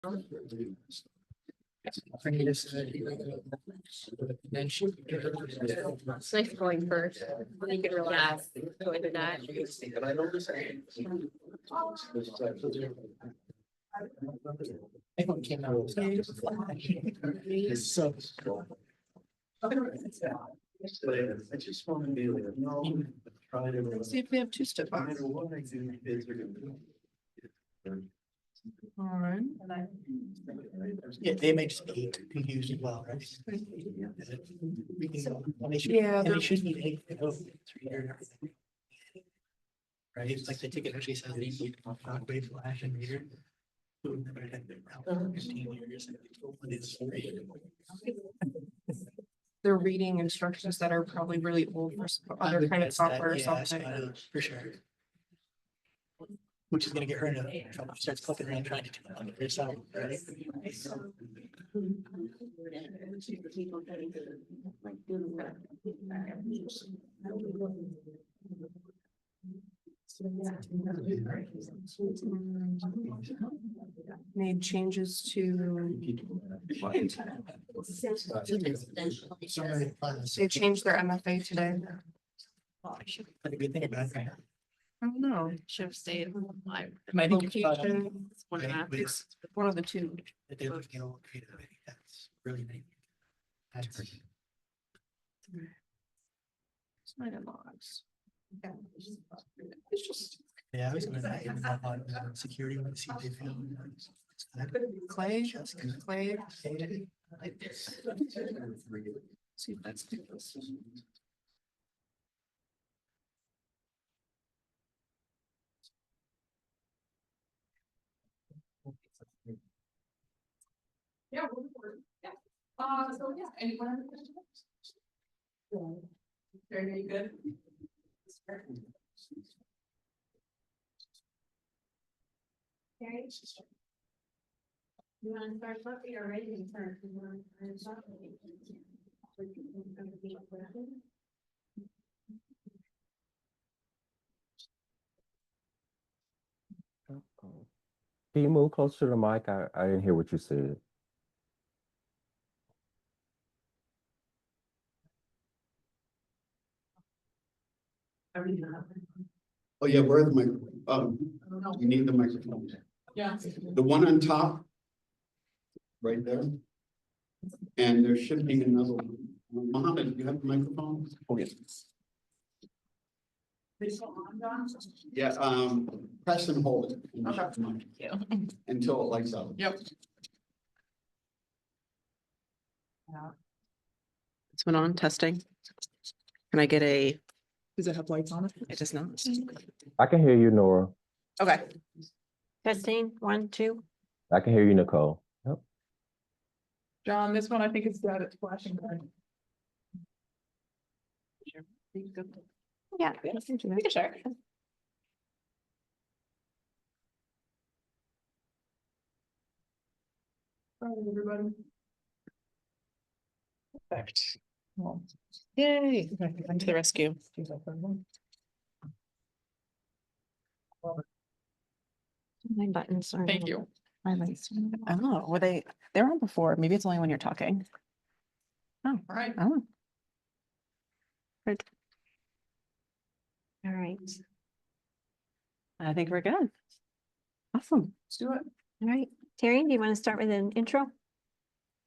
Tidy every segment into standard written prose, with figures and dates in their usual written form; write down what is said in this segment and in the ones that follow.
It's nice going first. You can relax, go into that. iPhone came out. So. I just want to be like, no, try to. See if we have two step on. All right. Yeah, they may just be confused as well, right? We can, and they should, Yeah, and they're- they should need eight to go through and everything. Right, it's like the ticket actually says they need Broadway Flash and reader. Who never had been around for 15 years. And they told me it's free. They're reading instructions that are probably really old for some other kind of software or something. For sure. Which is gonna get her into trouble. She starts clicking around trying to do it on herself, right? Made changes to, they changed their MFA today. But a good thing about it. I don't know. Should have stayed live. I think you're spot on, Location, It's one of right, that. but it's one of the two. that they're looking at all creative. I think that's really neat. That's It's not in logs. It's just yeah, I was gonna hit them up on security and see if they feel. Clay, Clay. See if that's. Yeah. So yeah, anyone have any questions? Very good. Okay. You want to start talking or ready to start? Can you move closer to the mic? I didn't hear what you said. Oh, yeah, where are the microphones? You need the microphones. Yeah. The one on top. Right there. And there should be another one. Mohammed, you have the microphone? Oh, yes. Yeah, press and hold it. Yeah. Until it lights up. Yep. This one on testing. Can I get a, Does it have lights on it? it does not. I can hear you, Nora. Okay. Testing, 1, 2. I can hear you, Nicole. Yep. John, this one I think is dead. It's flashing. Yeah. Sure. Everybody. Perfect. Well, Yay, come to the rescue. My buttons are. Thank you. I don't know, were they were on before, maybe it's only when you're talking. Oh, All right. oh, All right. I think we're good. Awesome. Let's do it. All right. Terry, do you want to start with an intro?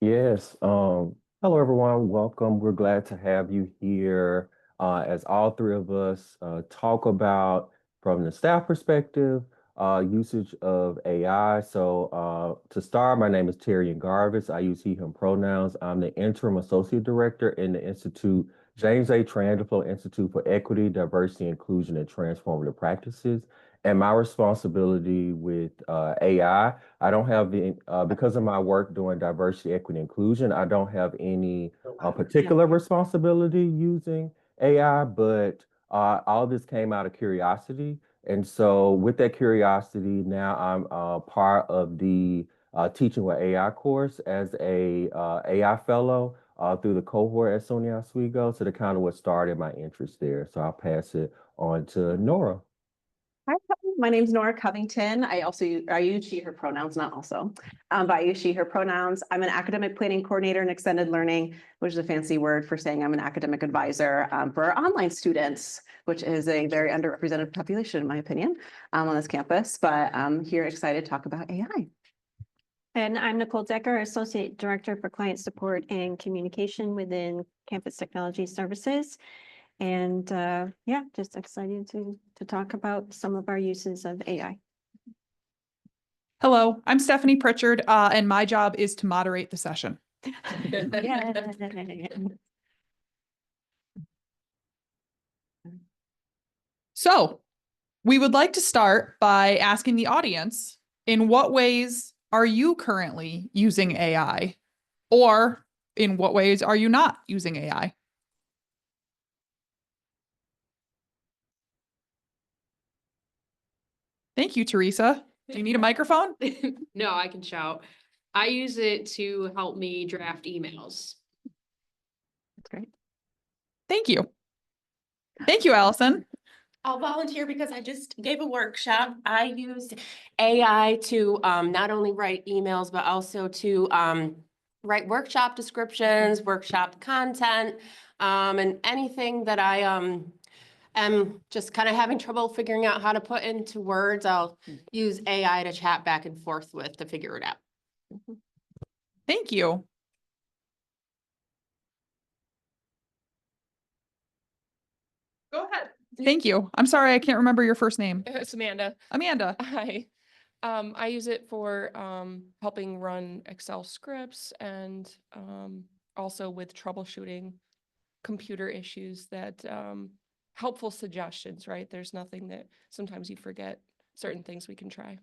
Yes. Hello, everyone. Welcome. We're glad to have you here as all three of us talk about, from the staff perspective, usage of AI. So to start, my name is Terry Garvis. I use he, him pronouns. I'm the interim associate director in the Institute, James A. Trandaflow Institute for Equity, Diversity, Inclusion, and Transformative Practices. And my responsibility with AI, I don't have the, because of my work doing diversity, equity, inclusion, I don't have any particular responsibility using AI, but all this came out of curiosity. And so with that curiosity, now I'm part of the Teaching with AI course as a AI fellow through the cohort at SUNY Oswego. So that kind of what started my interest there. So I'll pass it on to Nora. Hi, my name's Nora Covington. I use she, her pronouns, not also. But I use she, her pronouns. I'm an academic planning coordinator in extended learning, which is a fancy word for saying I'm an academic advisor for our online students, which is a very underrepresented population, in my opinion, on this campus. But I'm here excited to talk about AI. And I'm Nicole Decker, Associate Director for Client Support and Communication within Campus Technology Services. And yeah, just excited to talk about some of our uses of AI. Hello, I'm Stephanie Pritchard, and my job is to moderate the session. So we would like to start by asking the audience, in what ways are you currently using AI? Or in what ways are you not using AI? Thank you, Teresa. Do you need a microphone? No, I can shout. I use it to help me draft emails. That's great. Thank you. Thank you, Allison. I'll volunteer because I just gave a workshop. I used AI to not only write emails, but also to write workshop descriptions, workshop content, and anything that I am just kind of having trouble figuring out how to put into words. I'll use AI to chat back and forth with to figure it out. Thank you. Go ahead. Thank you. I'm sorry, I can't remember your first name. It's Amanda. Amanda. Hi. I use it for helping run Excel scripts and also with troubleshooting computer issues that helpful suggestions, right? There's nothing that sometimes you forget certain things we can try.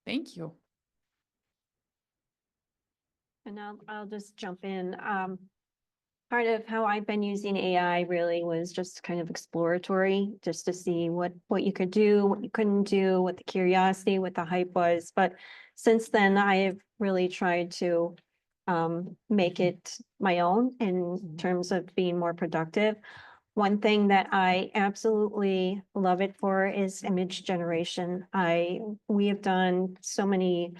Thank you. And I'll just jump in. Part of how I've been using AI really was just kind of exploratory, just to see what you could do, what you couldn't do, what the curiosity, what the hype was. But since then, I have really tried to make it my own in terms of being more productive. One thing that I absolutely love it for is image generation. We have done so many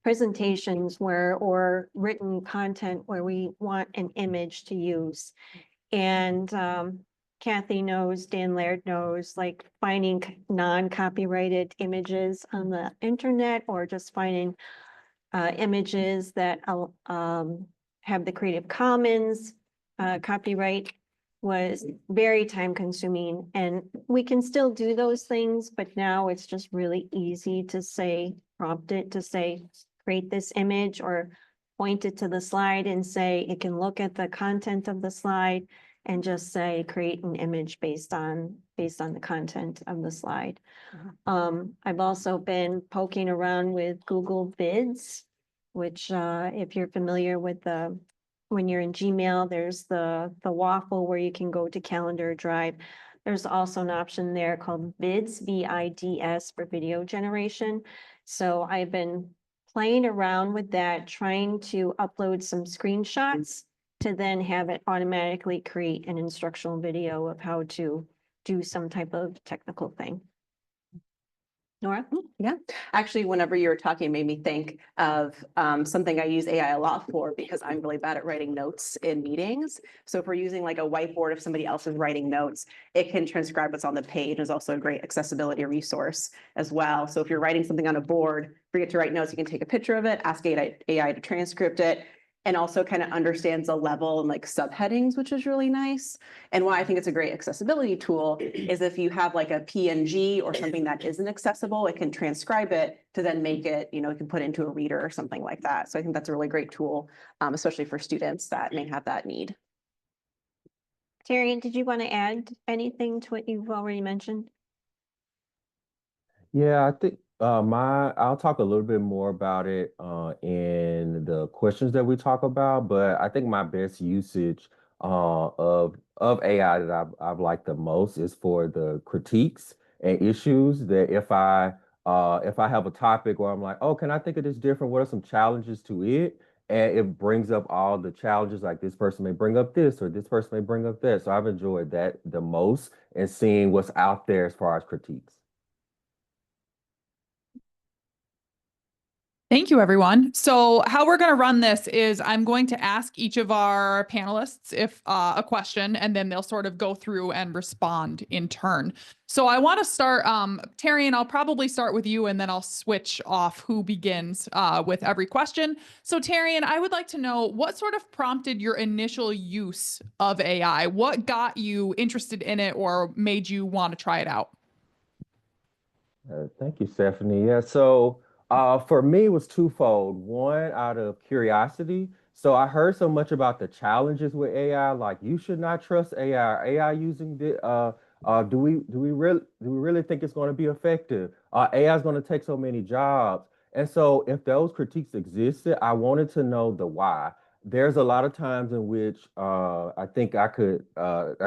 presentations or written content where we want an image to use. And Kathy knows, Dan Laird knows, like finding non-copyrighted images on the internet or just finding images that have the Creative Commons copyright was very time consuming. And we can still do those things, but now it's just really easy to say, prompt it to say, create this image, or point it to the slide and say, it can look at the content of the slide and just say, create an image based on the content of the slide. I've also been poking around with Google Vids, which if you're familiar with when you're in Gmail, there's the waffle where you can go to Calendar Drive. There's also an option there called Vids, V-I-D-S, for video generation. So I've been playing around with that, trying to upload some screenshots to then have it automatically create an instructional video of how to do some type of technical thing. Nora? Yeah, actually, whenever you were talking, it made me think of something I use AI a lot for because I'm really bad at writing notes in meetings. So if we're using like a whiteboard, if somebody else is writing notes, it can transcribe what's on the page. It's also a great accessibility resource as well. So if you're writing something on a board, forget to write notes, you can take a picture of it, ask AI to transcript it, and also kind of understands the level and like subheadings, which is really nice. And why I think it's a great accessibility tool is if you have like a PNG or something that isn't accessible, it can transcribe it to then make it, you can put it into a reader or something like that. So I think that's a really great tool, especially for students that may have that need. Terry, did you want to add anything to what you've already mentioned? Yeah, I think I'll talk a little bit more about it in the questions that we talk about, but I think my best usage of AI that I've liked the most is for the critiques and issues that if I have a topic where I'm like, oh, can I think of this different? What are some challenges to it? And it brings up all the challenges, like this person may bring up this or this person may bring up that. So I've enjoyed that the most and seeing what's out there as far as critiques. Thank you, everyone. So how we're going to run this is I'm going to ask each of our panelists if a question, and then they'll sort of go through and respond in turn. So I want to start, Taryn, I'll probably start with you, and then I'll switch off who begins with every question. So Taryn, I would like to know what sort of prompted your initial use of AI? What got you interested in it or made you want to try it out? Thank you, Stephanie. Yeah, so for me, it was twofold. One, out of curiosity. So I heard so much about the challenges with AI, like you should not trust AI. AI using the do we really think it's going to be effective? AI is going to take so many jobs. And so if those critiques existed, I wanted to know the why. There's a lot of times in which I think I could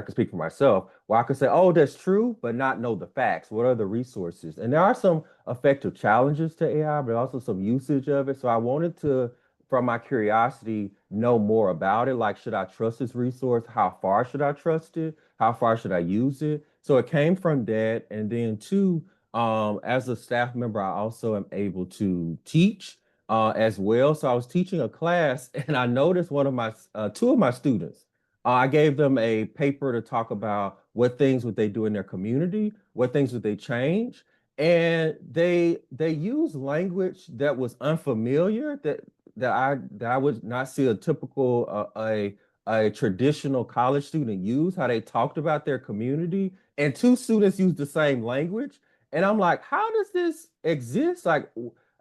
speak for myself, where I could say, oh, that's true, but not know the facts. What are the resources? And there are some effective challenges to AI, but also some usage of it. So I wanted to, from my curiosity, know more about it. Like, should I trust this resource? How far should I trust it? How far should I use it? So it came from that. And then two, as a staff member, I also am able to teach as well. So I was teaching a class and I noticed two of my students, I gave them a paper to talk about what things would they do in their community, what things would they change. And they used language that was unfamiliar that I would not see a typical a traditional college student use, how they talked about their community. And two students used the same language. And I'm like, how does this exist? Like,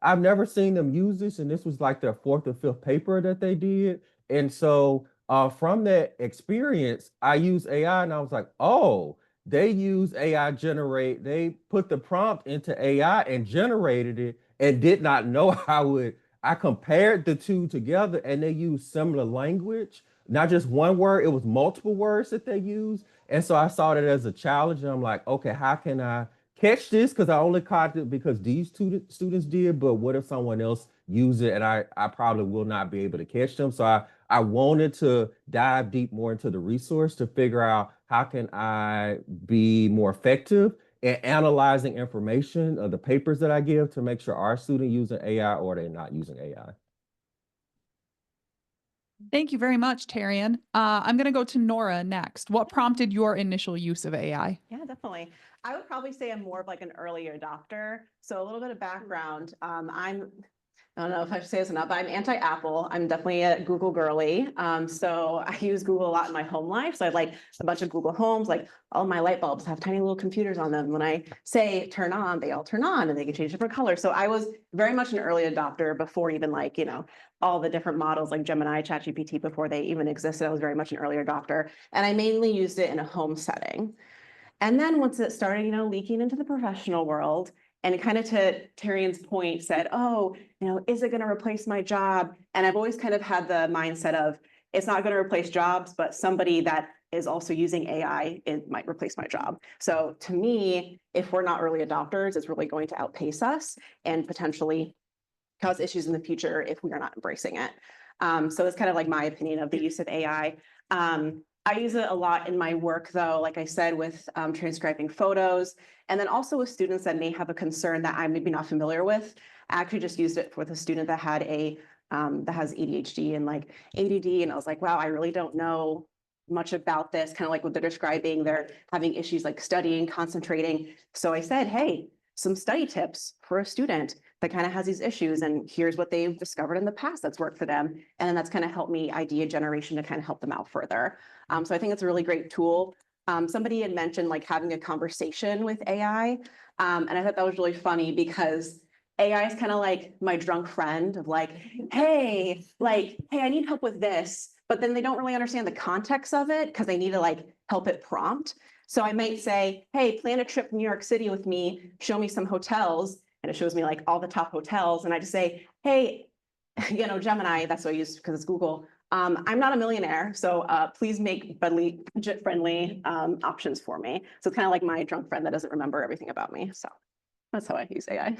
I've never seen them use this, and this was like their fourth or fifth paper that they did. And so from that experience, I used AI and I was like, oh, they use AI they put the prompt into AI and generated it and did not know I compared the two together and they used similar language, not just one word, it was multiple words that they used. And so I saw that as a challenge and I'm like, okay, how can I catch this? Because I only caught it because these two students did, but what if someone else used it and I probably will not be able to catch them. So I wanted to dive deep more into the resource to figure out how can I be more effective in analyzing information of the papers that I give to make sure our student using AI or they're not using AI. Thank you very much, Taryn. I'm going to go to Nora next. What prompted your initial use of AI? Yeah, definitely. I would probably say I'm more of like an early adopter. So a little bit of background. I don't know if I should say this or not, but I'm anti-Apple. I'm definitely a Google girly. So I use Google a lot in my home life. So I like a bunch of Google Homes, like all my light bulbs have tiny little computers on them. When I say turn on, they all turn on and they can change different colors. So I was very much an early adopter before even like, all the different models like Gemini, ChatGPT, before they even existed. I was very much an early adopter. And I mainly used it in a home setting. And then once it started, leaking into the professional world, and kind of to Taryn's point said, oh, is it going to replace my job? And I've always kind of had the mindset of it's not going to replace jobs, but somebody that is also using AI, it might replace my job. So to me, if we're not early adopters, it's really going to outpace us and potentially cause issues in the future if we are not embracing it. So it's kind of like my opinion of the use of AI. I use it a lot in my work, though, like I said, with transcribing photos, and then also with students that may have a concern that I'm maybe not familiar with. I actually just used it with a student that had that has ADHD and like ADD, and I was like, wow, I really don't know much about this, kind of like what they're describing. They're having issues like studying, concentrating. So I said, hey, some study tips for a student that kind of has these issues, and here's what they've discovered in the past that's worked for them. And then that's kind of helped me idea generation to kind of help them out further. So I think it's a really great tool. Somebody had mentioned like having a conversation with AI. And I thought that was really funny because AI is kind of like my drunk friend of like, hey, I need help with this. But then they don't really understand the context of it because they need to like help it prompt. So I might say, hey, plan a trip to New York City with me, show me some hotels. And it shows me like all the top hotels. And I just say, hey, Gemini, that's what I use because it's Google. I'm not a millionaire, so please make budget-friendly options for me. So it's kind of like my drunk friend that doesn't remember everything about me. So that's how I use AI.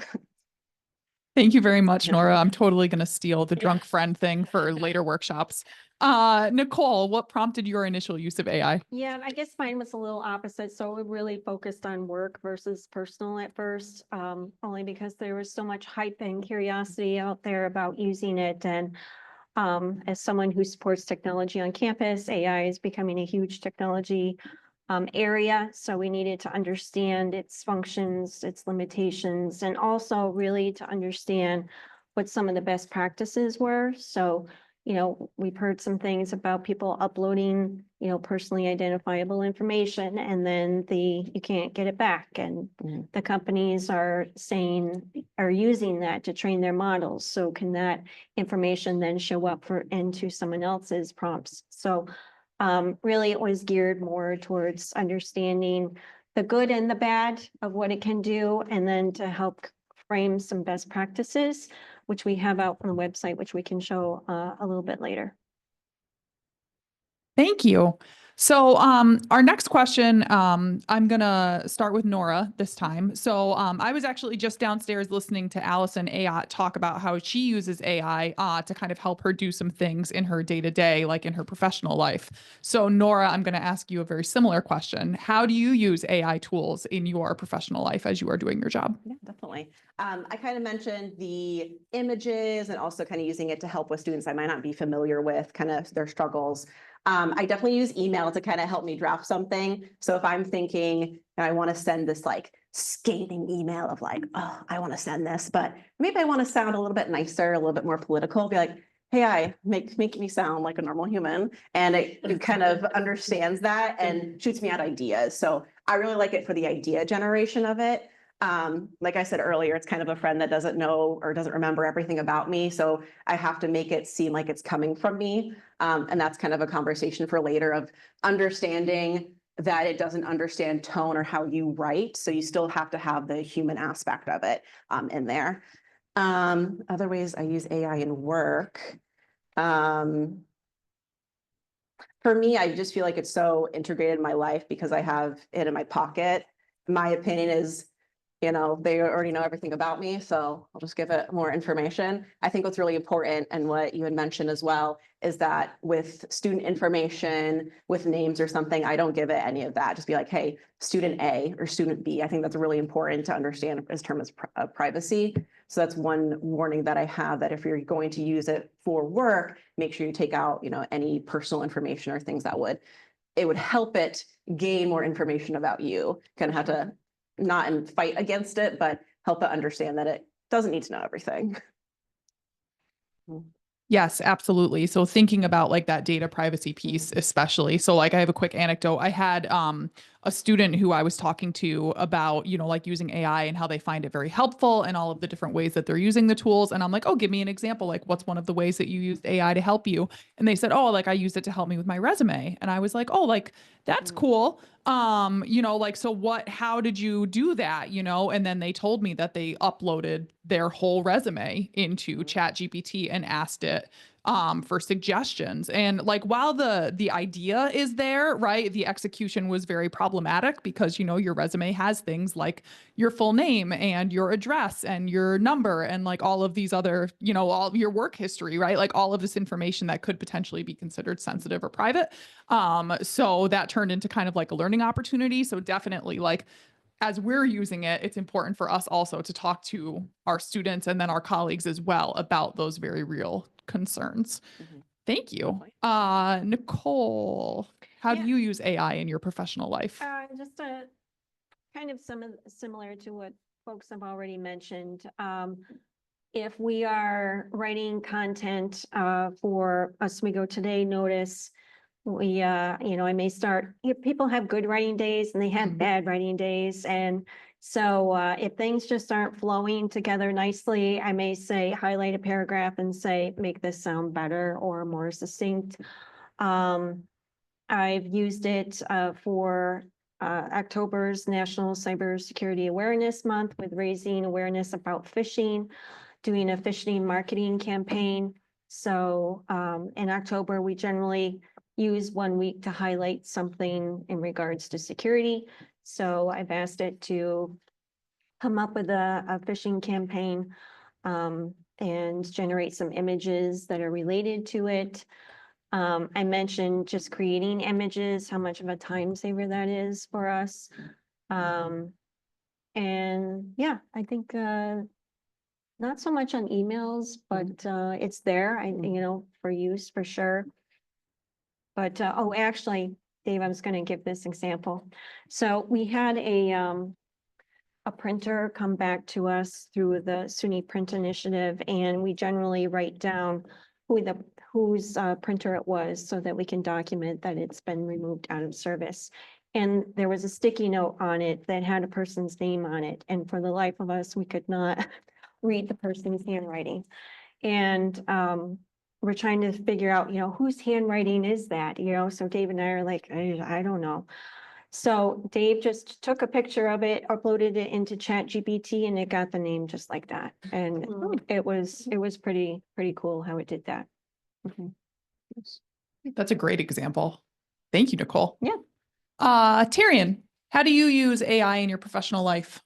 Thank you very much, Nora. I'm totally going to steal the drunk friend thing for later workshops. Nicole, what prompted your initial use of AI? Yeah, I guess mine was a little opposite. So we really focused on work versus personal at first, only because there was so much hype and curiosity out there about using it. And as someone who supports technology on campus, AI is becoming a huge technology area. So we needed to understand its functions, its limitations, and also really to understand what some of the best practices were. So, we've heard some things about people uploading, personally identifiable information, and then you can't get it back. And the companies are using that to train their models. So can that information then show up into someone else's prompts? So really, it was geared more towards understanding the good and the bad of what it can do, and then to help frame some best practices, which we have out on the website, which we can show a little bit later. Thank you. So our next question, I'm gonna start with Nora this time. So I was actually just downstairs listening to Allison Ayotte talk about how she uses AI to kind of help her do some things in her day-to-day, like in her professional life. So Nora, I'm gonna ask you a very similar question. How do you use AI tools in your professional life as you are doing your job? Yeah, definitely. I kind of mentioned the images and also kind of using it to help with students I might not be familiar with, kind of their struggles. I definitely use email to kind of help me draft something. So if I'm thinking and I want to send this like scathing email of like, oh, I want to send this, but maybe I want to sound a little bit nicer, a little bit more political, be like, hey, make me sound like a normal human. And it kind of understands that and shoots me out ideas. So I really like it for the idea generation of it. Like I said earlier, it's kind of a friend that doesn't know or doesn't remember everything about me. So I have to make it seem like it's coming from me. And that's kind of a conversation for later of understanding that it doesn't understand tone or how you write. So you still have to have the human aspect of it in there. Other ways I use AI in work. For me, I just feel like it's so integrated in my life because I have it in my pocket. My opinion is, they already know everything about me, so I'll just give it more information. I think what's really important and what you had mentioned as well is that with student information, with names or something, I don't give it any of that. Just be like, hey, student A or student B. I think that's really important to understand as terms of privacy. So that's one warning that I have, that if you're going to use it for work, make sure you take out, any personal information or things that it would help it gain more information about you. Kind of have to not fight against it, but help it understand that it doesn't need to know everything. Yes, absolutely. So thinking about like that data privacy piece, especially. So like I have a quick anecdote. I had a student who I was talking to about, like using AI and how they find it very helpful and all of the different ways that they're using the tools. And I'm like, oh, give me an example. Like, what's one of the ways that you used AI to help you? And they said, oh, like I used it to help me with my resume. And I was like, oh, like that's cool. So how did you do that? And then they told me that they uploaded their whole resume into ChatGPT and asked it for suggestions. And like, while the idea is there, right, the execution was very problematic because, your resume has things like your full name and your address and your number and like all of these other, all of your work history, right? Like all of this information that could potentially be considered sensitive or private. So that turned into kind of like a learning opportunity. So definitely like, as we're using it, it's important for us also to talk to our students and then our colleagues as well about those very real concerns. Thank you. Nicole, how do you use AI in your professional life? Just kind of similar to what folks have already mentioned. If we are writing content for Oswego Today notice, we, I may start, people have good writing days and they have bad writing days. And so if things just aren't flowing together nicely, I may say, highlight a paragraph and say, make this sound better or more succinct. I've used it for October's National Cybersecurity Awareness Month with raising awareness about phishing, doing a phishing marketing campaign. So in October, we generally use 1 week to highlight something in regards to security. So I've asked it to come up with a phishing campaign and generate some images that are related to it. I mentioned just creating images, how much of a time saver that is for us. And yeah, I think not so much on emails, but it's there, for use for sure. But oh, actually, Dave, I was going to give this example. So we had a printer come back to us through the SUNY Print Initiative, and we generally write down whose printer it was so that we can document that it's been removed out of service. And there was a sticky note on it that had a person's name on it, and for the life of us, we could not read the person's handwriting. And we're trying to figure out, whose handwriting is that, so Dave and I are like, I don't know. So Dave just took a picture of it, uploaded it into ChatGPT, and it got the name just like that. And it was pretty cool how it did that. That's a great example. Thank you, Nicole. Yeah. Tyrion, how do you use AI in your professional life?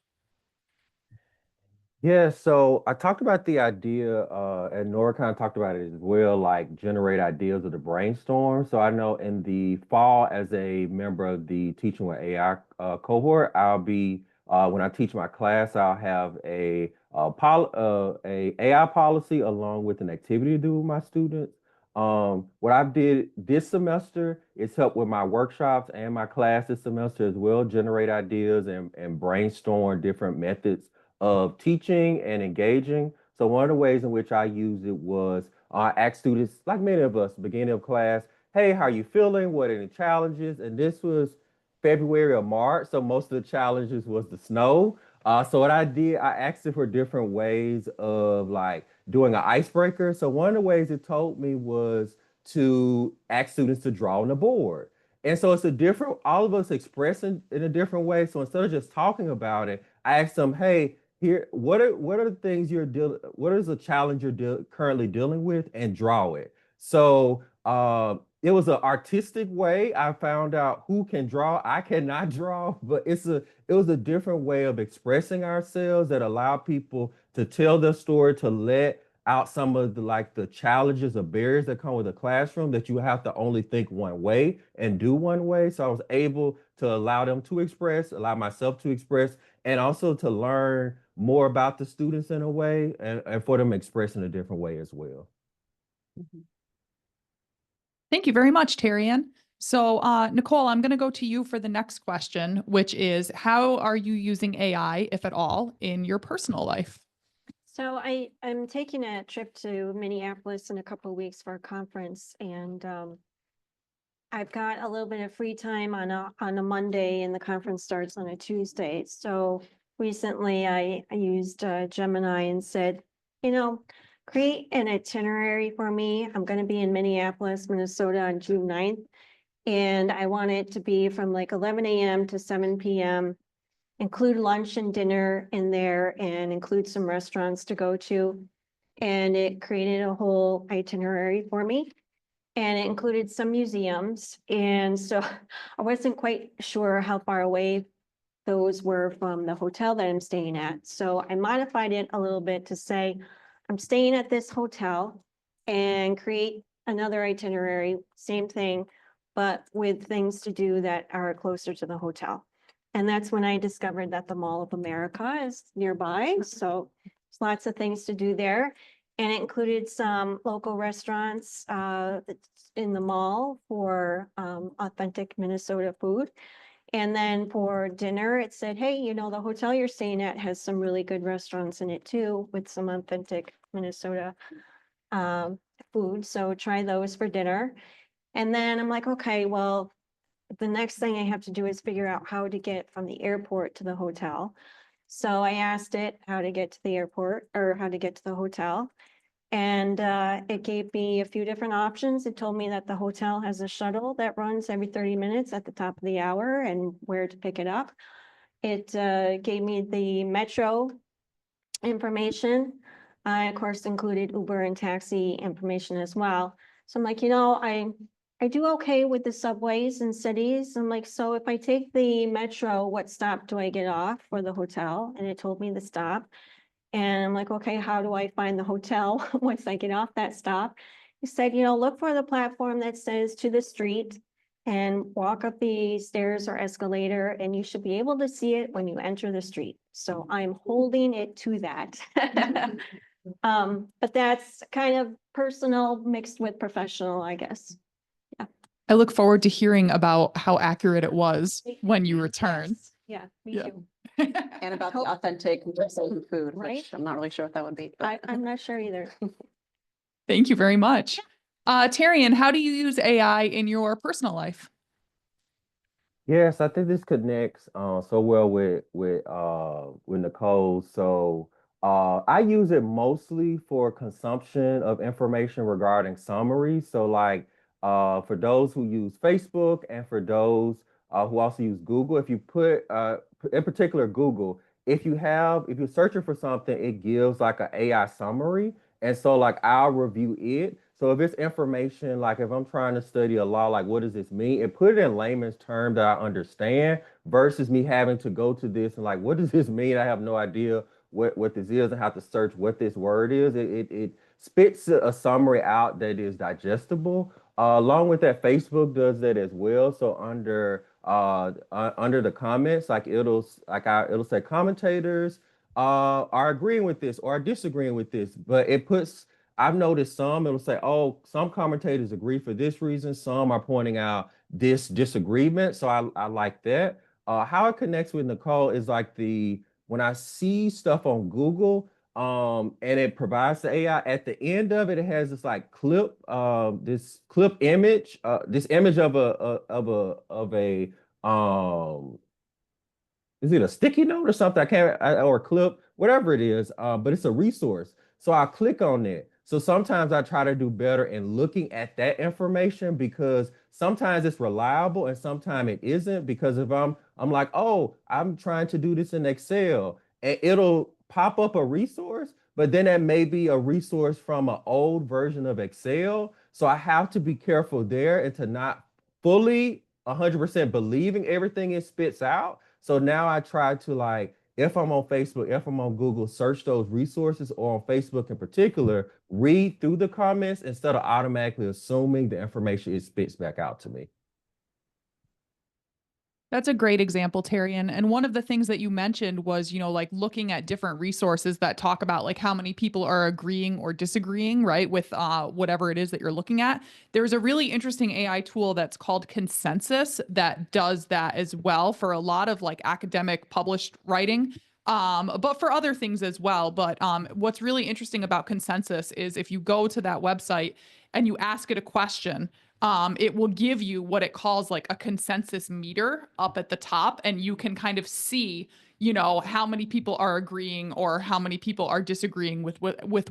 Yeah, so I talked about the idea, and Nora kind of talked about it as well, like generate ideas of the brainstorm. So I know in the fall, as a member of the Teaching with AI cohort, I'll be when I teach my class, I'll have a AI policy along with an activity to do with my students. What I did this semester is help with my workshops and my class this semester as well, generate ideas and brainstorm different methods of teaching and engaging. So one of the ways in which I used it was ask students, like many of us, beginning of class, hey, how are you feeling? What are any challenges? And this was February or March, so most of the challenges was the snow. So what I did, I asked it for different ways of like doing an icebreaker. So one of the ways it told me was to ask students to draw on the board. And so it's a different, all of us expressing in a different way. So instead of just talking about it, I asked them, hey, here, what are the things you're dealing, what is the challenge you're currently dealing with, and draw it. So it was an artistic way. I found out who can draw. I cannot draw, but it was a different way of expressing ourselves that allowed people to tell their story, to let out some of the challenges or barriers that come with a classroom, that you have to only think one way and do one way. So I was able to allow them to express, allow myself to express, and also to learn more about the students in a way, and for them to express in a different way as well. Thank you very much, Tyrion. So, Nicole, I'm going to go to you for the next question, which is, how are you using AI, if at all, in your personal life? So I'm taking a trip to Minneapolis in a couple of weeks for a conference, and I've got a little bit of free time on a Monday, and the conference starts on a Tuesday. So recently I used Gemini and said, create an itinerary for me. I'm going to be in Minneapolis, Minnesota on June 9th. And I want it to be from like 11 a.m. to 7 p.m. Include lunch and dinner in there, and include some restaurants to go to. And it created a whole itinerary for me. And it included some museums. And so I wasn't quite sure how far away those were from the hotel that I'm staying at. So I modified it a little bit to say, I'm staying at this hotel, and create another itinerary, same thing, but with things to do that are closer to the hotel. And that's when I discovered that the Mall of America is nearby. So there's lots of things to do there. And it included some local restaurants in the mall for authentic Minnesota food. And then for dinner, it said, hey, the hotel you're staying at has some really good restaurants in it too, with some authentic Minnesota food. So try those for dinner. And then I'm like, okay, well, the next thing I have to do is figure out how to get from the airport to the hotel. So I asked it how to get to the airport, or how to get to the hotel. And it gave me a few different options. It told me that the hotel has a shuttle that runs every 30 minutes at the top of the hour, and where to pick it up. It gave me the metro information. I, of course, included Uber and taxi information as well. So I'm like, I do okay with the subways in cities. I'm like, so if I take the metro, what stop do I get off for the hotel? And it told me the stop. And I'm like, okay, how do I find the hotel once I get off that stop? I said, look for the platform that says to the street and walk up the stairs or escalator, and you should be able to see it when you enter the street. So I'm holding it to that. But that's kind of personal mixed with professional, I guess. I look forward to hearing about how accurate it was when you return. Yes. Yeah, me Yeah. too. And about the authentic food, Right. which I'm not really sure what that would be. but- I'm not sure either. Thank you very much. Tarian, how do you use AI in your personal life? Yes, I think this connects so well with Nicole. So I use it mostly for consumption of information regarding summaries. So like for those who use Facebook and for those who also use Google, if you put in particular Google, if you're searching for something, it gives like an AI summary. And so like I'll review it. So if it's information, like if I'm trying to study a law, like what does this mean? And put it in layman's terms that I understand versus me having to go to this and like, what does this mean? I have no idea what this is and have to search what this word is. It spits a summary out that is digestible. Along with that, Facebook does that as well. So under the comments, like it'll say commentators are agreeing with this or are disagreeing with this, but I've noticed it'll say, oh, some commentators agree for this reason. Some are pointing out this disagreement. So I like that. How it connects with Nicole is like when I see stuff on Google, and it provides the AI at the end of it, it has this like this clip image, this image of a is it a sticky note or something? Or a clip, whatever it is. But it's a resource. So I click on it. So sometimes I try to do better in looking at that information because sometimes it's reliable and sometimes it isn't. Because if I'm like, oh, I'm trying to do this in Excel, and it'll pop up a resource, but then that may be a resource from an old version of Excel. So I have to be careful there and to not fully 100% believing everything it spits out. So now I try to like, if I'm on Facebook, if I'm on Google, search those resources or on Facebook in particular, read through the comments instead of automatically assuming the information it spits back out to me. That's a great example, Tarian. And one of the things that you mentioned was, like looking at different resources that talk about like how many people are agreeing or disagreeing, right, with whatever it is that you're looking at. There's a really interesting AI tool that's called Consensus that does that as well for a lot of like academic published writing. But for other things as well. But what's really interesting about Consensus is if you go to that website and you ask it a question, it will give you what it calls like a consensus meter up at the top, and you can kind of see, how many people are agreeing or how many people are disagreeing with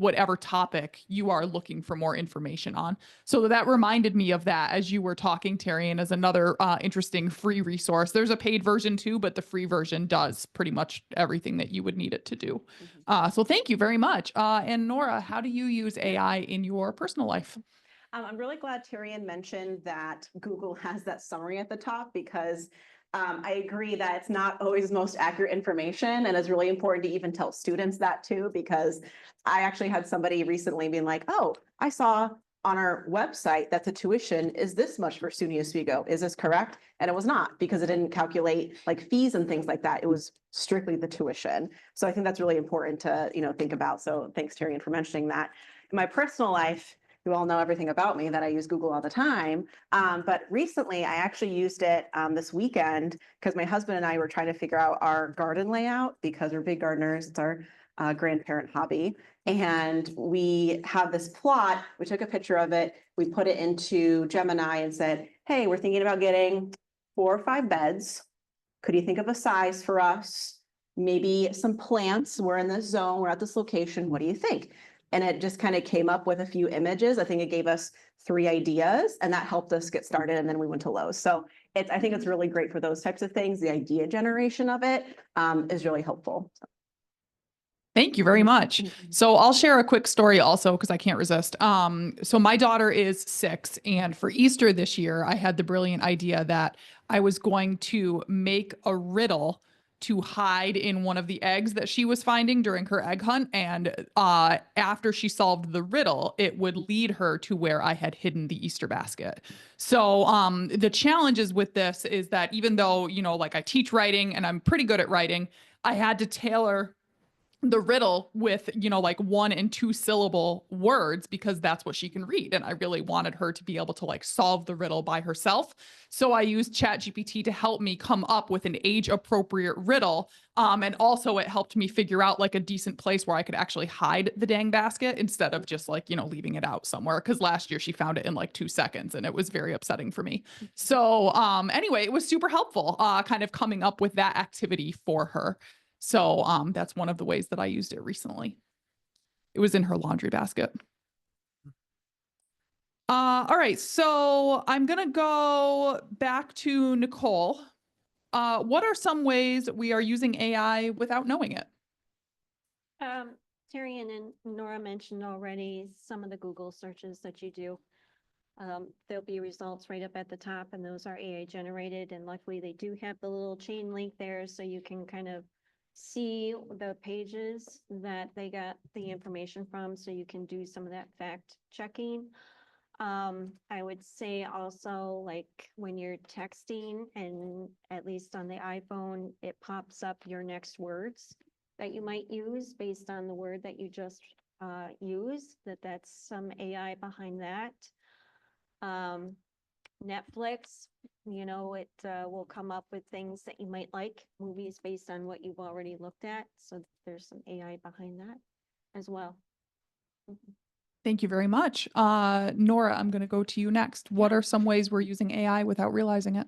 whatever topic you are looking for more information on. So that reminded me of that as you were talking, Tarian, as another interesting free resource. There's a paid version too, but the free version does pretty much everything that you would need it to do. So thank you very much. And Nora, how do you use AI in your personal life? I'm really glad Tyrion mentioned that Google has that summary at the top because I agree that it's not always most accurate information, and it's really important to even tell students that too, because I actually had somebody recently being like, oh, I saw on our website that the tuition is this much for student Oswego. Is this correct? And it was not, because it didn't calculate like fees and things like that. It was strictly the tuition. So I think that's really important to, think about. So thanks, Tyrion, for mentioning that. In my personal life, you all know everything about me that I use Google all the time. But recently I actually used it this weekend because my husband and I were trying to figure out our garden layout because we're big gardeners. It's our grandparent hobby. And we have this plot. We took a picture of it. We put it into Gemini and said, hey, we're thinking about getting 4 or 5 beds. Could you think of a size for us? Maybe some plants. We're in this zone. We're at this location. What do you think? And it just kind of came up with a few images. I think it gave us 3 ideas, and that helped us get started. And then we went to Lowe's. So I think it's really great for those types of things. The idea generation of it is really helpful. Thank you very much. So I'll share a quick story also because I can't resist. So my daughter is 6, and for Easter this year, I had the brilliant idea that I was going to make a riddle to hide in one of the eggs that she was finding during her egg hunt. And after she solved the riddle, it would lead her to where I had hidden the Easter basket. So the challenges with this is that even though, you know, like I teach writing and I'm pretty good at writing, I had to tailor the riddle with, you know, like 1 and 2 syllable words because that's what she can read. And I really wanted her to be able to like solve the riddle by herself. So I used ChatGPT to help me come up with an age appropriate riddle. And also it helped me figure out like a decent place where I could actually hide the dang basket instead of just like, you know, leaving it out somewhere. Cause last year she found it in like 2 seconds and it was very upsetting for me. So anyway, it was super helpful kind of coming up with that activity for her. So that's one of the ways that I used it recently. It was in her laundry basket. All right, so I'm gonna go back to Nicole. What are some ways we are using AI without knowing it? Terry and Nora mentioned already some of the Google searches that you do. There'll be results right up at the top, and those are AI generated. And luckily, they do have the little chain link there, so you can kind of see the pages that they got the information from, so you can do some of that fact checking. I would say also, like when you're texting, and at least on the iPhone, it pops up your next words that you might use based on the word that you just used, that's some AI behind that. Netflix, you know, it will come up with things that you might like, movies based on what you've already looked at. So there's some AI behind that as well. Thank you very much. Nora, I'm going to go to you next. What are some ways we're using AI without realizing it?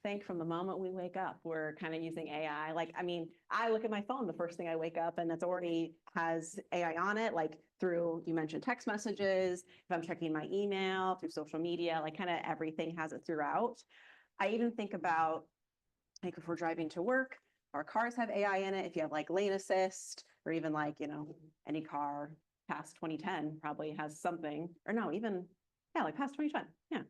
I think from the moment we wake up, we're kind of using AI. Like, I mean, I look at my phone the first thing I wake up and it's already has AI on it, like through, you mentioned text messages, if I'm checking my email, through social media, like kind of everything has it throughout. I even think about, like if we're driving to work, our cars have AI in it. If you have like lane assist, or even like, you know, any car past 2010 probably has something, or no, even, yeah, like past 2010, yeah.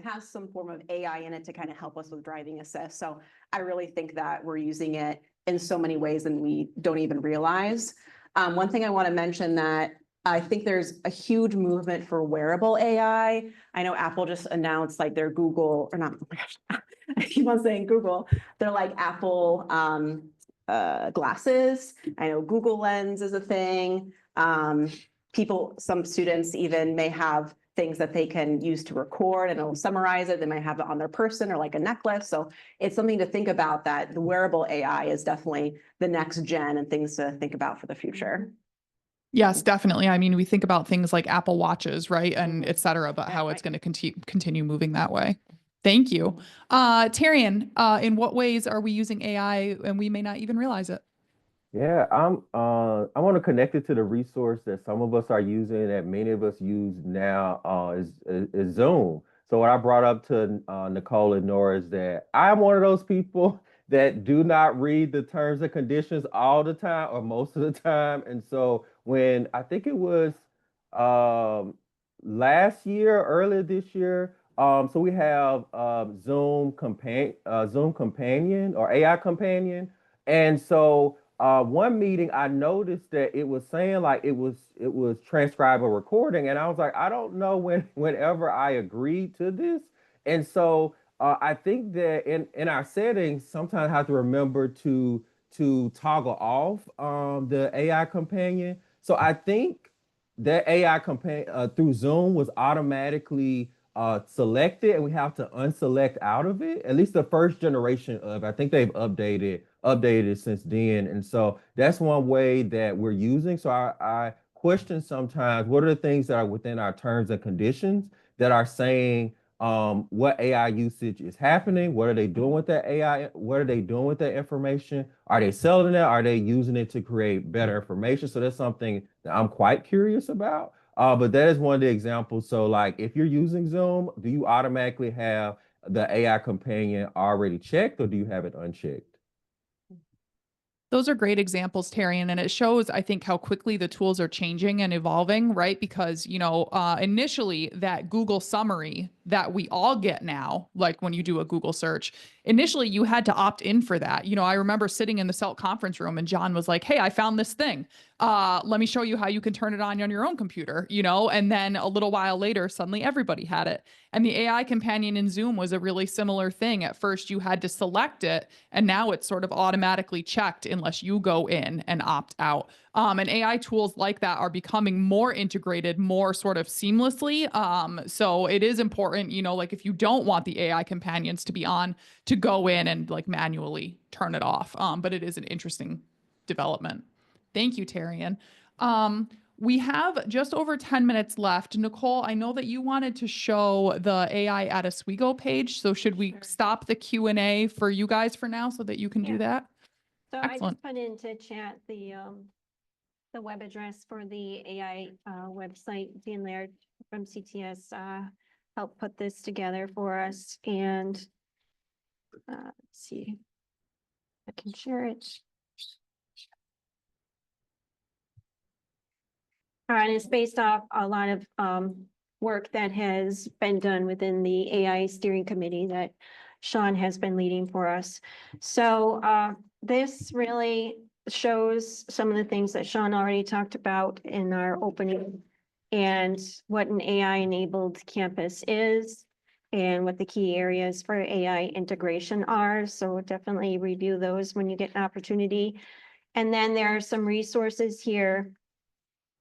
Has some form of AI in it to kind of help us with driving assist. So I really think that we're using it in so many ways and we don't even realize. One thing I want to mention that I think there's a huge movement for wearable AI. I know Apple just announced like their Google, or not, oh my gosh, I keep on saying Google, they're like Apple glasses. I know Google Lens is a thing. Some students even may have things that they can use to record and it'll summarize it. They might have it on their person or like a necklace. So it's something to think about, that the wearable AI is definitely the next gen and things to think about for the future. Yes, definitely. I mean, we think about things like Apple Watches, right? And et cetera, but how it's going to continue moving that way. Thank you. Tarian, in what ways are we using AI and we may not even realize it? Yeah, I want to connect it to the resource that some of us are using, that many of us use now, is Zoom. So what I brought up to Nicole and Nora is that I'm one of those people that do not read the terms and conditions all the time or most of the time. And so when I think it was last year, earlier this year, so we have Zoom Companion or AI Companion. And so one meeting, I noticed that it was saying like it was transcribe a recording, and I was like, I don't know whenever I agreed to this, and so I think that in our settings, sometimes I have to remember to toggle off the AI companion. So I think that AI companion through Zoom was automatically selected, and we have to unselect out of it. At least the first generation of, I think they've updated since then. And so that's one way that we're using. So I question sometimes, what are the things that are within our terms and conditions that are saying what AI usage is happening? What are they doing with that AI? What are they doing with that information? Are they selling it? Are they using it to create better information? So that's something that I'm quite curious about. But that is one of the examples. So like if you're using Zoom, do you automatically have the AI companion already checked, or do you have it unchecked? Those are great examples, Tarian, and it shows, I think, how quickly the tools are changing and evolving, right? Because, you know, initially that Google summary that we all get now, like when you do a Google search. Initially, you had to opt in for that. You know, I remember sitting in the CELT conference room and John was like, hey, I found this thing. Let me show you how you can turn it on your own computer, you know? And then a little while later, suddenly everybody had it. And the AI companion in Zoom was a really similar thing. At first, you had to select it, and now it's sort of automatically checked unless you go in and opt out. And AI tools like that are becoming more integrated, more sort of seamlessly. So it is important, you know, like if you don't want the AI companions to be on, to go in and like manually turn it off. But it is an interesting development. Thank you, Tarian. We have just over 10 minutes left. Nicole, I know that you wanted to show the AI at Oswego page. So should we stop the Q&A for you guys for now so that you can do that? So Excellent. I just put into chat the web address for the AI website. Dean Laird from CTS helped put this together for us. And let's see, I can share it. And it's based off a lot of work that has been done within the AI steering committee that Sean has been leading for us. So this really shows some of the things that Sean already talked about in our opening and what an AI-enabled campus is and what the key areas for AI integration are. So definitely review those when you get an opportunity. And then there are some resources here.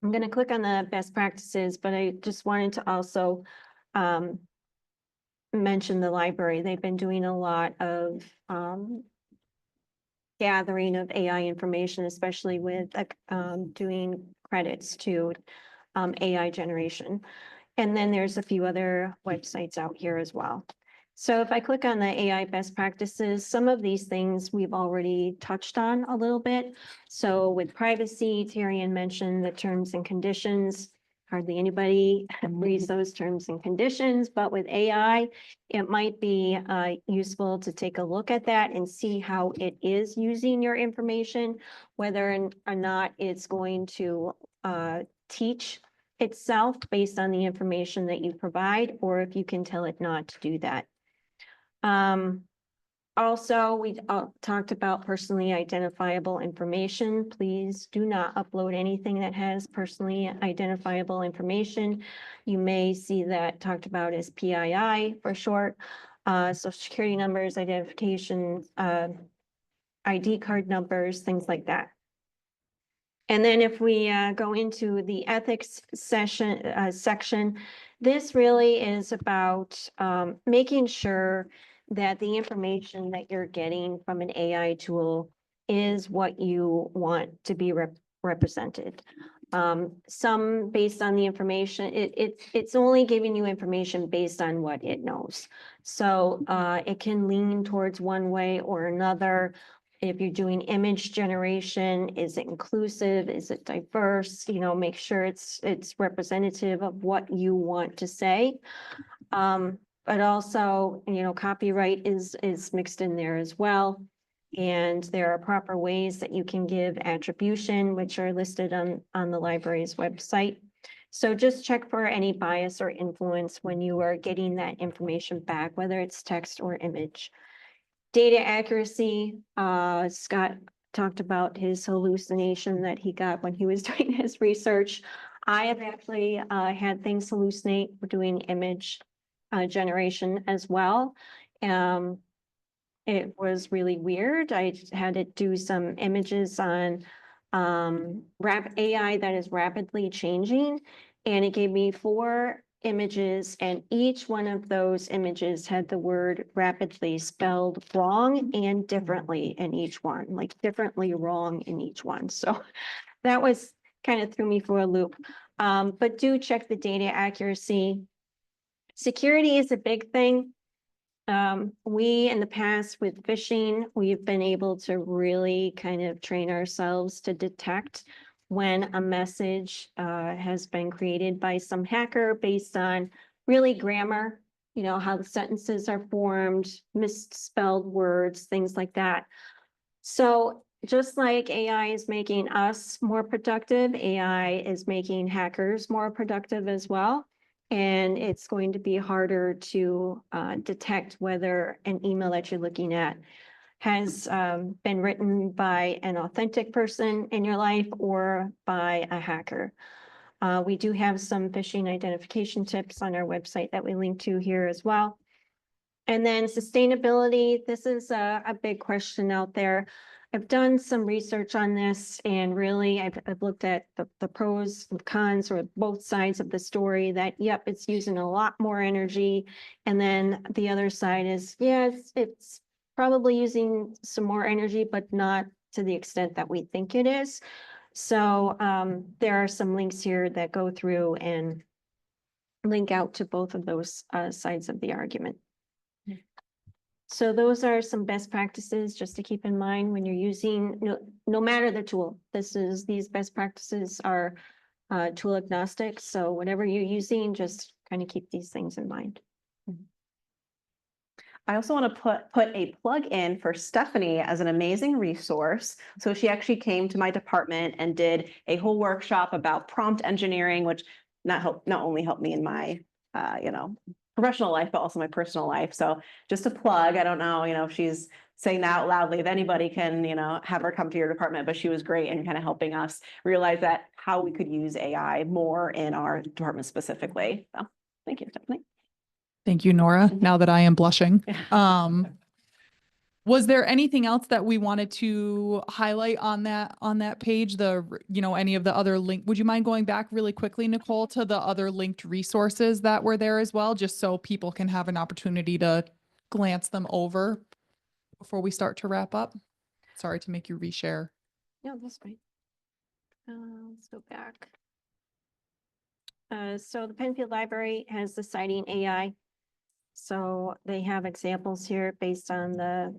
I'm going to click on the best practices, but I just wanted to also mention the library. They've been doing a lot of gathering of AI information, especially with doing credits to AI generation. And then there's a few other websites out here as well. So if I click on the AI best practices, some of these things we've already touched on a little bit. So with privacy, Tarian mentioned the terms and conditions. Hardly anybody reads those terms and conditions, but with AI, it might be useful to take a look at that and see how it is using your information, whether or not it's going to teach itself based on the information that you provide, or if you can tell it not to do that. Also, we talked about personally identifiable information. Please do not upload anything that has personally identifiable information. You may see that talked about as PII for short, social security numbers, identification, ID card numbers, things like that. And then if we go into the ethics section, this really is about making sure that the information that you're getting from an AI tool is what you want to be represented. Some based on the information, it's only giving you information based on what it knows. So it can lean towards one way or another. If you're doing image generation, is it inclusive? Is it diverse? You know, make sure it's representative of what you want to say. But also, you know, copyright is mixed in there as well. And there are proper ways that you can give attribution, which are listed on the library's website. So just check for any bias or influence when you are getting that information back, whether it's text or image. Data accuracy, Scott talked about his hallucination that he got when he was doing his research. I have actually had things hallucinate for doing image generation as well. It was really weird. I had to do some images on AI that is rapidly changing, and it gave me 4 images, and each one of those images had the word rapidly spelled wrong and differently in each one, like differently wrong in each one. So that was kind of threw me for a loop. But do check the data accuracy. Security is a big thing. We in the past with phishing, we've been able to really kind of train ourselves to detect when a message has been created by some hacker based on really grammar, you know, how the sentences are formed, misspelled words, things like that. So just like AI is making us more productive, AI is making hackers more productive as well. And it's going to be harder to detect whether an email that you're looking at has been written by an authentic person in your life or by a hacker. We do have some phishing identification tips on our website that we link to here as well. And then sustainability, this is a big question out there. I've done some research on this and really I've looked at the pros and cons or both sides of the story that, yep, it's using a lot more energy. And then the other side is, yeah, it's probably using some more energy, but not to the extent that we think it is. So there are some links here that go through and link out to both of those sides of the argument. So those are some best practices just to keep in mind when you're using, no matter the tool. These best practices are tool agnostic. So whatever you're using, just kind of keep these things in mind. I also want to put a plug in for Stephanie as an amazing resource. So she actually came to my department and did a whole workshop about prompt engineering, which not only helped me in my professional life, but also my personal life. So just a plug. I don't know, if she's saying that out loudly, if anybody can, have her come to your department, but she was great in kind of helping us realize that how we could use AI more in our department specifically. So thank you, Stephanie. Thank you, Nora. Now that I am blushing. Was there anything else that we wanted to highlight on that page? Any of the other link? Would you mind going back really quickly, Nicole, to the other linked resources that were there as well, just so people can have an opportunity to glance them over before we start to wrap up? Sorry to make you reshare. No, that's fine. Let's go back. So the Penfield Library has the citing AI. So they have examples here based on the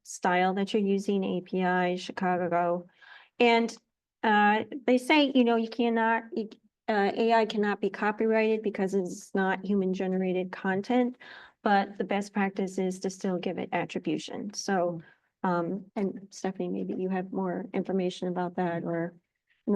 style that you're using, API, Chicago. And they say, you cannot, AI cannot be copyrighted because it's not human generated content, but the best practice is to still give it attribution. So, and Stephanie, maybe you have more information about that or.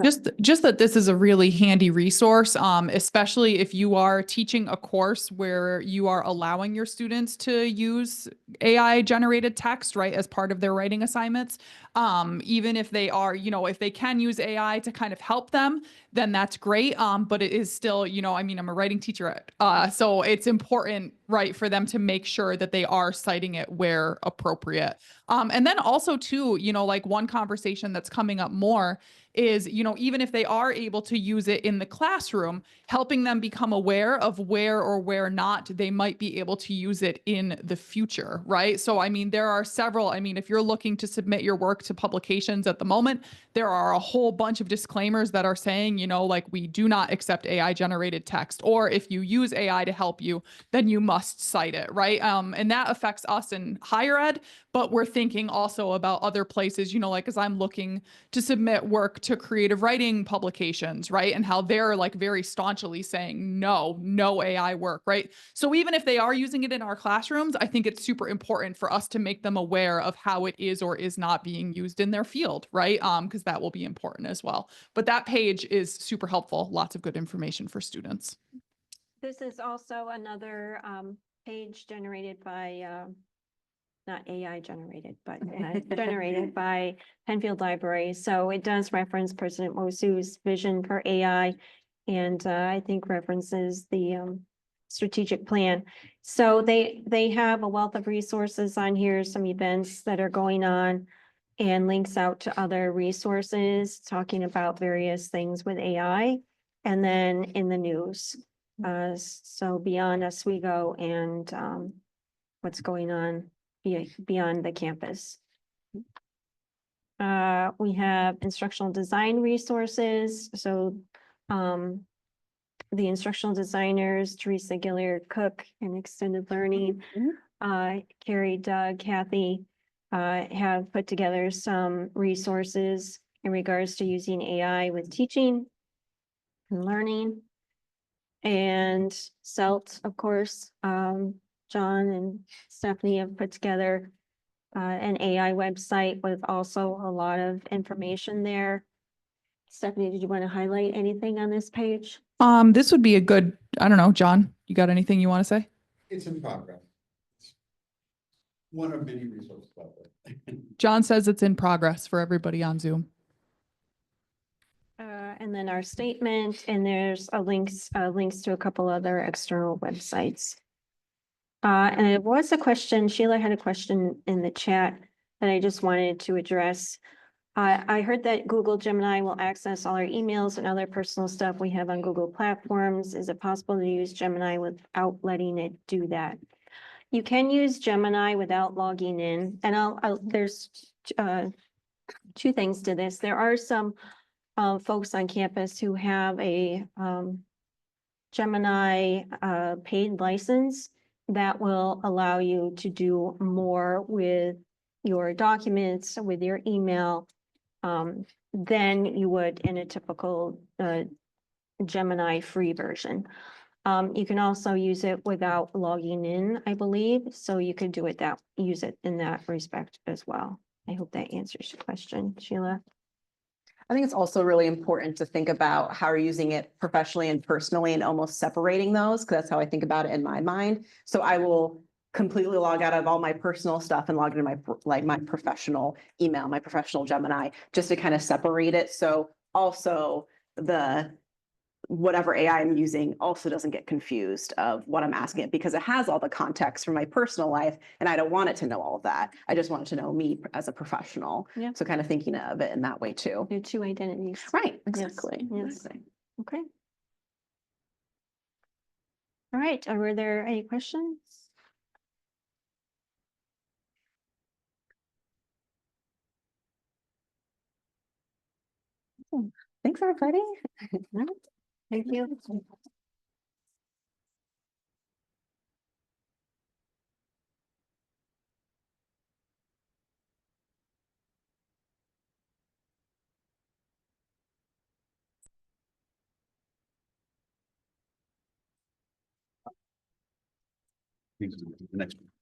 Just that this is a really handy resource, especially if you are teaching a course where you are allowing your students to use AI generated text, right, as part of their writing assignments. Even if they are, if they can use AI to kind of help them, then that's great. But it is still, I'm a writing teacher, so it's important, right, for them to make sure that they are citing it where appropriate. And then also too, like one conversation that's coming up more is, even if they are able to use it in the classroom, helping them become aware of where or where not they might be able to use it in the future, right? So, there are several, if you're looking to submit your work to publications at the moment, there are a whole bunch of disclaimers that are saying, like we do not accept AI generated text, or if you use AI to help you, then you must cite it, right? And that affects us in higher ed, but we're thinking also about other places, like as I'm looking to submit work to creative writing publications, right? And how they're like very staunchly saying, no AI work, right? So even if they are using it in our classrooms, I think it's super important for us to make them aware of how it is or is not being used in their field, right? Because that will be important as well. But that page is super helpful. Lots of good information for students. This is also another page generated by not AI generated, but generated by Penfield Library. So it does reference President Mosu's vision for AI, and I think references the strategic plan. So they have a wealth of resources on here, some events that are going on, and links out to other resources talking about various things with AI, and then in the news. So beyond Oswego and what's going on beyond the campus. We have instructional design resources. So the instructional designers, Teresa Gilliard Cook in Extended Learning, Carrie, Doug, Kathy have put together some resources in regards to using AI with teaching and learning. And CELT, of course, John and Stephanie have put together an AI website with also a lot of information there. Stephanie, did you want to highlight anything on this page? This would be a good I don't know, John, you got anything you want to say? It's in progress. One of many resources out there. John says it's in progress for everybody on Zoom. And then our statement, and there's links to a couple other external websites. And it was a question, Sheila had a question in the chat that I just wanted to address. I heard that Google Gemini will access all our emails and other personal stuff we have on Google platforms. Is it possible to use Gemini without letting it do that? You can use Gemini without logging in, and there's two things to this. There are some folks on campus who have a Gemini paid license that will allow you to do more with your documents, with your email, than you would in a typical Gemini free version. You can also use it without logging in, I believe, so you could use it in that respect as well. I hope that answers your question, Sheila. I think it's also really important to think about how you're using it professionally and personally and almost separating those, because that's how I think about it in my mind. So I will completely log out of all my personal stuff and log into my professional email, my professional Gemini, just to kind of separate it. So also whatever AI I'm using also doesn't get confused of what I'm asking it, because it has all the context from my personal life and I don't want it to know all of that. I just want it to know me as a professional. Yeah. So kind of thinking of it in that way too. Your two identities. Right, exactly. Yes. Exactly. Okay. All right, were there any questions? Thanks, everybody. No? Thank you. The next one.